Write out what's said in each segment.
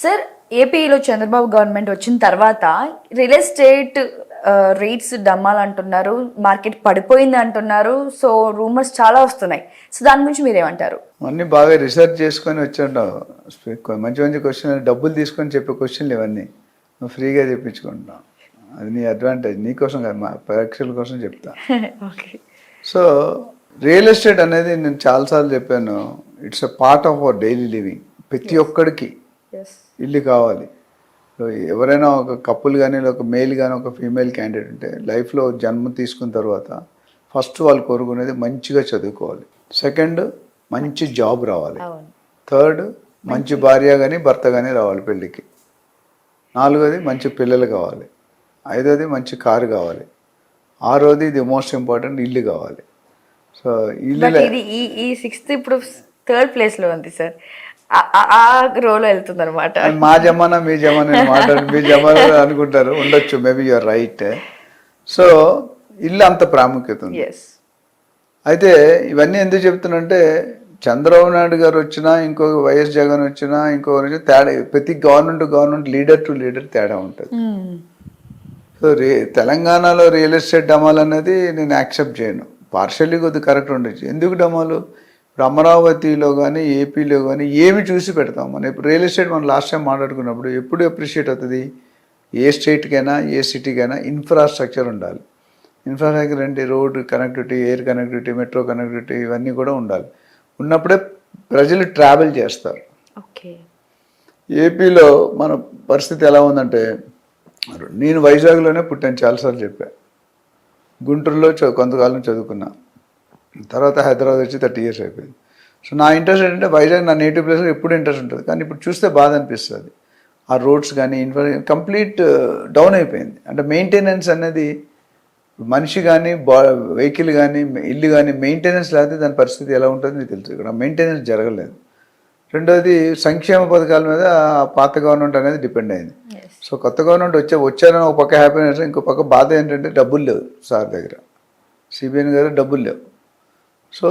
Sir, ఏపీలో Chandrababu government వచ్చిన తర్వాత రియల్ ఎస్టేట్ రేట్స్ డమ్మాలంటున్నారు, మార్కెట్ పడిపోయింది అంటున్నారు. సో రూమర్స్ చాలా వస్తున్నాయి. సో దాని గురించి మీరేమంటారు? అన్నీ బాగా రీసెర్చ్ చేసుకొని వచ్చావు. మంచి మంచి క్వశ్చన్, డబ్బులు తీసుకొని చెప్పే క్వశ్చన్లు ఇవన్నీ నువ్వు ఫ్రీగా చెప్పించుకుంటున్నావు. అది నీ అడ్వాంటేజ్, నీకోసం కాదు, మా పరీక్షల కోసం చెప్తా. ఓకే. సో రియల్ ఎస్టేట్ అనేది నేను చాలాసార్లు చెప్పాను, it's a part of our daily living. ప్రతి ఒక్కడికి ఇల్లు కావాలి. ఎవరైనా ఒక కపుల్ కానీ ఒక మేల్ కానీ ఒక ఫీమేల్ క్యాండిడేట్ ఉంటే లైఫ్లో జన్మ తీసుకున్న తర్వాత ఫస్ట్ వాళ్ళు కోరుకునేది మంచిగా చదువుకోవాలి, సెకండ్ మంచి జాబ్ రావాలి, థర్డ్ మంచి భార్య కానీ భర్త కానీ రావాలి పెళ్ళికి, నాలుగోది మంచి పిల్లలు కావాలి, ఐదోది మంచి కారు కావాలి, ఆరోది ది మోస్ట్ ఇంపార్టెంట్ ఇల్లు కావాలి. సో ఇల్లు ఈ సిక్స్త్ ఇప్పుడు థర్డ్ ప్లేస్లో ఉంది సార్. ఆ రోలో వెళ్తుంది అనమాట. మా జమానా మీ జమానా మాట్లాడి మీ జమానా అనుకుంటారు, ఉండొచ్చు, మేబీ యూఆర్ రైట్. సో ఇల్లు అంత ప్రాముఖ్యత ఉంది. అయితే ఇవన్నీ ఎందుకు చెప్తున్నంటే, చంద్రబాబు నాయుడు గారు వచ్చినా, ఇంకో వైఎస్ జగన్ వచ్చినా, ఇంకొకరు తేడా, ప్రతి గవర్నమెంట్ లీడర్ టు లీడర్ తేడా ఉంటుంది. సో తెలంగాణలో రియల్ ఎస్టేట్ డమాల్ అనేది నేను యాక్సెప్ట్ చేయను. పార్షల్లీ కొద్దిగా కరెక్ట్ ఉండొచ్చు. ఎందుకు డమాలు? ఇప్పుడు అమరావతిలో కానీ ఏపీలో కానీ ఏమి చూసి పెడతాం మనం. ఇప్పుడు రియల్ ఎస్టేట్ మనం లాస్ట్ టైం మాట్లాడుకున్నప్పుడు ఎప్పుడు అప్రిషియేట్ అవుతుంది? ఏ స్టేట్కైనా ఏ సిటీకైనా ఇన్ఫ్రాస్ట్రక్చర్ ఉండాలి. ఇన్ఫ్రాస్ట్రక్చర్ అంటే road connectivity, air connectivity, metro connectivity, ఇవన్నీ కూడా ఉండాలి. ఉన్నప్పుడే ప్రజలు ట్రావెల్ చేస్తారు. ఓకే. ఏపీలో మన పరిస్థితి ఎలా ఉందంటే, నేను వైజాగ్లోనే పుట్టాను, చాలాసార్లు చెప్పాను. గుంటూరులో కొంతకాలం చదువుకున్నా, తర్వాత హైదరాబాద్ వచ్చి 30 years అయిపోయింది. సో నా ఇంట్రెస్ట్ ఏంటంటే, వైజాగ్ నా నేటివ్ ప్లేస్లో ఎప్పుడు ఇంట్రెస్ట్ ఉంటుంది, కానీ ఇప్పుడు చూస్తే బాధ అనిపిస్తుంది. ఆ రోడ్స్ కానీ కంప్లీట్ డౌన్ అయిపోయింది. అంటే మెయింటెనెన్స్ అనేది, మనిషి కానీ వెహికల్ కానీ ఇల్లు కానీ మెయింటెనెన్స్ లేకపోతే దాని పరిస్థితి ఎలా ఉంటుందో మీకు తెలుసు. ఇక్కడ మెయింటెనెన్స్ జరగలేదు. రెండోది సంక్షేమ పథకాల మీద పాత గవర్నమెంట్ అనేది డిపెండ్ అయింది. సో కొత్త గవర్నమెంట్ వచ్చారని ఒక పక్క హ్యాపీనెస్, ఇంకో పక్క బాధ ఏంటంటే డబ్బులు లేవు సార్ దగ్గర, సిబిఎన్ గారు డబ్బులు లేవు. సో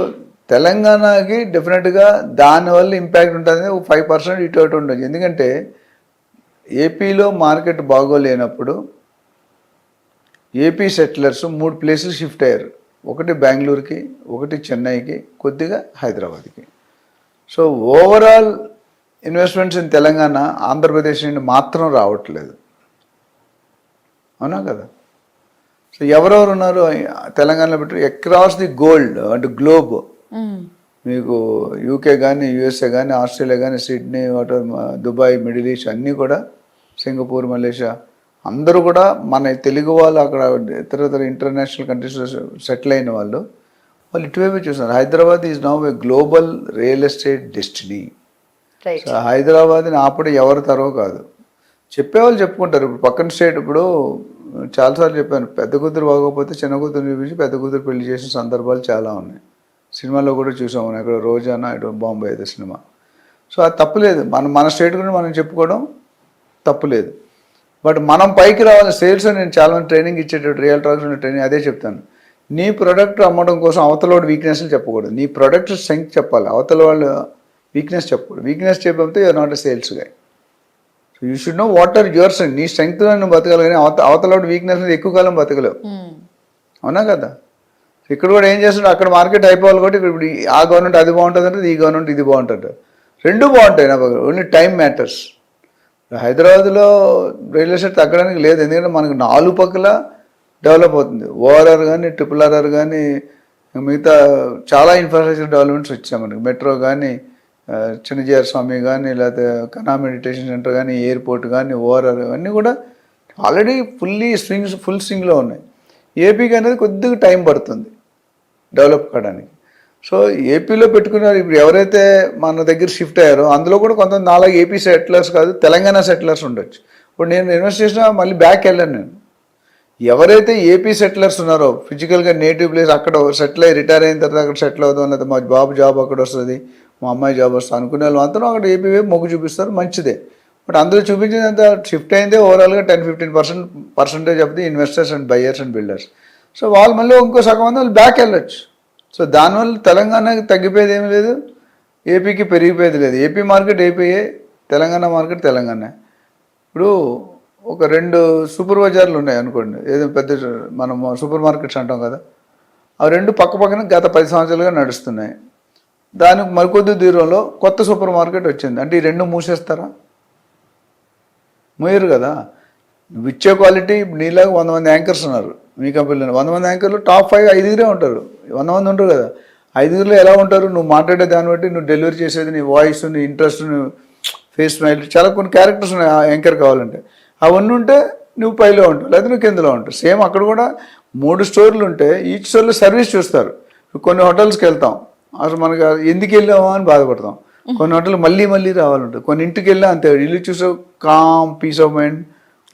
తెలంగాణకి డెఫినెట్గా దానివల్ల ఇంపాక్ట్ ఉంటుంది. 5% ఇటు అటు ఉండదు. ఎందుకంటే ఏపీలో మార్కెట్ బాగోలేనప్పుడు ఏపీ సెటిలర్స్ 3 places షిఫ్ట్ అయ్యారు. ఒకటి బెంగళూరుకి, ఒకటి చెన్నైకి, కొద్దిగా హైదరాబాద్కి. So overall investments in Telangana Andhra Pradesh నుండి మాత్రం రావట్లేదు, అవునా కదా? సో ఎవరెవరు ఉన్నారు తెలంగాణలో పెట్టి అక్రాస్ ది గోల్డ్ అంటే గ్లోబ్, మీకు యూకే కానీ, యూఎస్ఏ కానీ, ఆస్ట్రేలియా కానీ, సిడ్నీ, దుబాయ్, మిడిల్ ఈస్ట్ అన్నీ కూడా, సింగపూర్, మలేషియా, అందరూ కూడా మన తెలుగు వాళ్ళు అక్కడ ఇతర ఇంటర్నేషనల్ కంట్రీస్లో సెటిల్ అయిన వాళ్ళు ఇటువైపు చూస్తున్నారు. Hyderabad is now a global real estate destiny. So హైదరాబాద్ని ఆపడం ఎవరి తరవ కాదు. చెప్పేవాళ్ళు చెప్పుకుంటారు. ఇప్పుడు పక్కన స్టేట్, ఇప్పుడు చాలాసార్లు చెప్పాను, పెద్ద కూతురు బాగోకపోతే చిన్న కూతురు చూపించి పెద్ద కూతురు పెళ్లి చేసిన సందర్భాలు చాలా ఉన్నాయి. సినిమాలో కూడా చూసాము, ఇక్కడ రోజానా ఇటు బాంబే అయితే సినిమా. సో అది తప్పులేదు, మన స్టేట్ గురించి మనం చెప్పుకోవడం తప్పులేదు. బట్ మనం పైకి రావాలి. సేల్స్ నేను చాలా మంది ట్రైనింగ్ ఇచ్చేటప్పుడు, రియల్ టాక్స్ ట్రైనింగ్ అదే చెప్తాను. నీ ప్రోడక్ట్ అమ్మడం కోసం అవతల వాడు వీక్నెస్లు చెప్పకూడదు, నీ ప్రోడక్ట్ స్ట్రెంగ్త్ చెప్పాలి. అవతల వాళ్ళు వీక్నెస్ చెప్పకూడదు. వీక్నెస్ చెప్పితే you're not a sales guy. So you should know what are your strength. నీ స్ట్రెంగ్త్ నువ్వు బతకాలి, కానీ అవతల వాడు వీక్నెస్ మీద ఎక్కువ కాలం బతకలేవు, అవునా కదా? ఇక్కడ కూడా ఏం చేస్తుంటే, అక్కడ మార్కెట్ అయిపోవాలి కాబట్టి ఇప్పుడు ఆ గవర్నమెంట్ అది బాగుంటుంది అంటే ఈ గవర్నమెంట్ ఇది బాగుంటుంది, రెండు బాగుంటాయి. నా ఓన్లీ టైం మ్యాటర్స్. హైదరాబాద్లో రియల్ ఎస్టేట్ తగ్గడానికి లేదు, ఎందుకంటే మనకు 4 పక్కల డెవలప్ అవుతుంది. ఓఆర్ఆర్ కానీ, RRR కానీ, మిగతా చాలా ఇన్ఫ్రాస్ట్రక్చర్ డెవలప్మెంట్స్ వచ్చాయి మనకి. మెట్రో కానీ, చిన్నజీఆర్ స్వామి కానీ, లేకపోతే కనా మెడిటేషన్ సెంటర్ కానీ, ఎయిర్పోర్ట్ కానీ, ఓఆర్ఆర్ అన్నీ కూడా ఆల్రెడీ ఫుల్ స్వింగ్లో ఉన్నాయి. ఏపీకి అనేది కొద్దిగా టైం పడుతుంది డెవలప్ కావడానికి. సో ఏపీలో పెట్టుకున్నారు. ఇప్పుడు ఎవరైతే మన దగ్గర షిఫ్ట్ అయ్యారో అందులో కూడా కొంతమంది నాలుగు ఏపీ సెటిలర్స్ కాదు, తెలంగాణ సెటిలర్స్ ఉండొచ్చు. ఇప్పుడు నేను ఇన్వెస్ట్ చేసినా మళ్ళీ బ్యాక్ వెళ్ళాను. నేను ఎవరైతే ఏపీ సెటిలర్స్ ఉన్నారో, ఫిజికల్గా నేటివ్ ప్లేస్ అక్కడ సెటిల్ అయ్యి రిటైర్ అయిన తర్వాత అక్కడ సెటిల్ అవుతాం, లేదా మా బాబు జాబ్ అక్కడ వస్తుంది, మా అమ్మాయి జాబ్ వస్తుంది అనుకునే వాళ్ళు మాత్రం అక్కడ ఏపీ వైపు మొగ్గు చూపిస్తారు, మంచిదే. బట్ అందులో చూపించినంత షిఫ్ట్ అయిందే ఓవరాల్గా 10-15% of the investors and buyers and builders. So వాళ్ళు మళ్ళీ ఇంకో సగం మంది వాళ్ళు బ్యాక్ వెళ్ళొచ్చు. సో దానివల్ల తెలంగాణకి తగ్గిపోయేది ఏమీ లేదు, ఏపీకి పెరిగిపోయేది లేదు. ఏపీ మార్కెట్ అయిపోయే, తెలంగాణ మార్కెట్ తెలంగాణ. ఇప్పుడు ఒక 2 సూపర్ బజార్లు ఉన్నాయి అనుకోండి, ఏదో పెద్ద మనం సూపర్ మార్కెట్స్ అంటాం కదా, ఆ 2 పక్క పక్కన గత 10 సంవత్సరాలుగా నడుస్తున్నాయి. దానికి మరికొద్ది దూరంలో కొత్త సూపర్ మార్కెట్ వచ్చింది అంటే ఈ 2 మూసేస్తారా? మూయరు కదా. నువ్వు ఇచ్చే క్వాలిటీ నీలాగా 100 మంది యాంకర్స్ ఉన్నారు మీ కంపెనీలో. 100 మంది యాంకర్లు టాప్ 5 5 ఉంటారు, 100 మంది ఉంటారు కదా. 5 ఎలా ఉంటారు? నువ్వు మాట్లాడే దాన్ని బట్టి, నువ్వు డెలివరీ చేసేది, నీ వాయిస్, నీ ఇంట్రెస్ట్, నువ్వు ఫేస్ స్మైల్, చాలా కొన్ని క్యారెక్టర్స్ ఉన్నాయి యాంకర్ కావాలంటే. అవన్నీ ఉంటే నువ్వు పైలో ఉంటావు, లేదా నువ్వు కిందలో ఉంటావు. సేమ్ అక్కడ కూడా 3 స్టోర్లు ఉంటే ఈచ్ స్టోర్లో సర్వీస్ చూస్తారు. కొన్ని హోటల్స్కి వెళ్తాం, అసలు మనకు ఎందుకు వెళ్ళామా అని బాధపడతాం. కొన్ని హోటల్ మళ్ళీ మళ్ళీ రావాలంటుంది. కొన్ని ఇంటికి వెళ్ళా అంతే, ఇల్లు చూసే కామ్ పీస్ ఆఫ్ మైండ్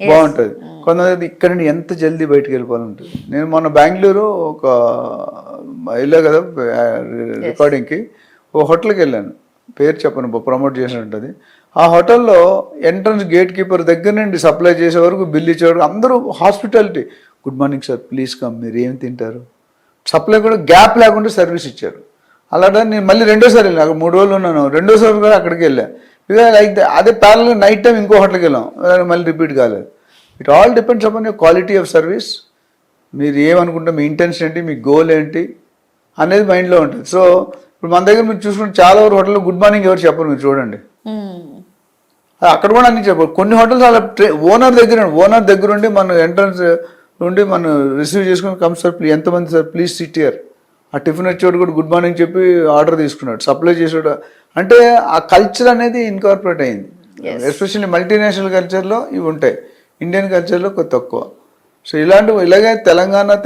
బాగుంటుంది. కొంతమంది ఇక్కడ నుండి ఎంత జల్దీ బయటకు వెళ్ళిపోవాలంటుంది. నేను మొన్న బెంగళూరు ఒక వెళ్ళా కదా రికార్డింగ్కి, ఓ హోటల్కి వెళ్ళాను, పేరు చెప్పను, ప్రమోట్ చేసి ఉంటుంది. ఆ హోటల్లో ఎంట్రన్స్ గేట్ కీపర్ దగ్గర నుండి సప్లై చేసే వరకు, బిల్ ఇచ్చే వరకు అందరూ hospitality. Good morning sir, please come, మీరు ఏం తింటారు, సప్లై కూడా గ్యాప్ లేకుండా సర్వీస్ ఇచ్చారు. అలాగే నేను మళ్ళీ రెండోసారి వెళ్ళాను, అక్కడ 3 రోజులు ఉన్నాను, రెండోసారి కూడా అక్కడికి వెళ్ళాను. ఇక లైక్ అదే ప్యారల్ నైట్ టైం ఇంకో హోటల్కి వెళ్ళాం, మళ్ళీ రిపీట్ కాలేదు. It all depends upon your quality of service. మీరు ఏమనుకుంటే మీ ఇంటెన్షన్ ఏంటి, మీ గోల్ ఏంటి అనేది మైండ్లో ఉంటుంది. సో ఇప్పుడు మన దగ్గర మీరు చూసుకుంటే చాలా వరకు హోటల్లో గుడ్ మార్నింగ్ ఎవరు చెప్పరు, మీరు చూడండి. అక్కడ కూడా అన్ని చెప్పరు. కొన్ని హోటల్స్ అలా ఓనర్ దగ్గర ఉండి మన ఎంట్రన్స్ నుండి మనం రిసీవ్ చేసుకుని, కమ్ సార్ ప్లీజ్, ఎంతమంది సార్ ప్లీజ్ సిట్ హియర్. ఆ టిఫిన్ వచ్చేవాడు కూడా గుడ్ మార్నింగ్ చెప్పి ఆర్డర్ తీసుకున్నాడు, సప్లై చేసాడు. అంటే ఆ కల్చర్ అనేది ఇన్కార్పొరేట్ అయింది. ఎస్పెషల్లీ మల్టీనేషనల్ కల్చర్లో ఇవి ఉంటాయి, ఇండియన్ కల్చర్లో కొద్ది తక్కువ. సో ఇలాగే తెలంగాణ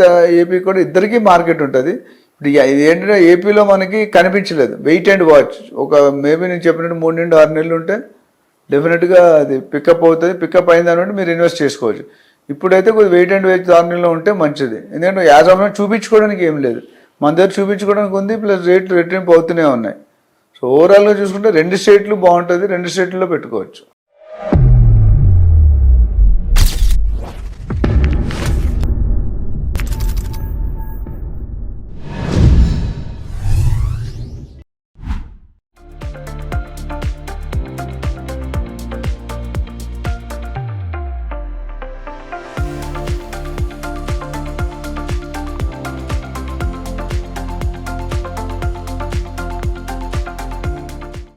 ఏపీ కూడా ఇద్దరికీ మార్కెట్ ఉంటుంది. ఇప్పుడు ఇది ఏంటంటే ఏపీలో మనకి కనిపించలేదు, వెయిట్ అండ్ వాచ్. ఒక మేబీ నేను చెప్పినట్టు 3 నుండి 6 నెలలు ఉంటే డెఫినెట్గా అది పికప్ అవుతుంది. పికప్ అయిన దాన్ని బట్టి మీరు ఇన్వెస్ట్ చేసుకోవచ్చు. ఇప్పుడైతే కొద్దిగా వెయిట్ అండ్ వాచ్ 6 నెలలో ఉంటే మంచిది. ఎందుకంటే యాజ్ ఆఫ్ నౌ చూపించుకోవడానికి ఏం లేదు, మన దగ్గర చూపించుకోవడానికి ఉంది, ప్లస్ రేట్లు రెట్టింపు అవుతూనే ఉన్నాయి. సో ఓవరాల్గా చూసుకుంటే 2 స్టేట్లు బాగుంటుంది, 2 స్టేట్లలో పెట్టుకోవచ్చు.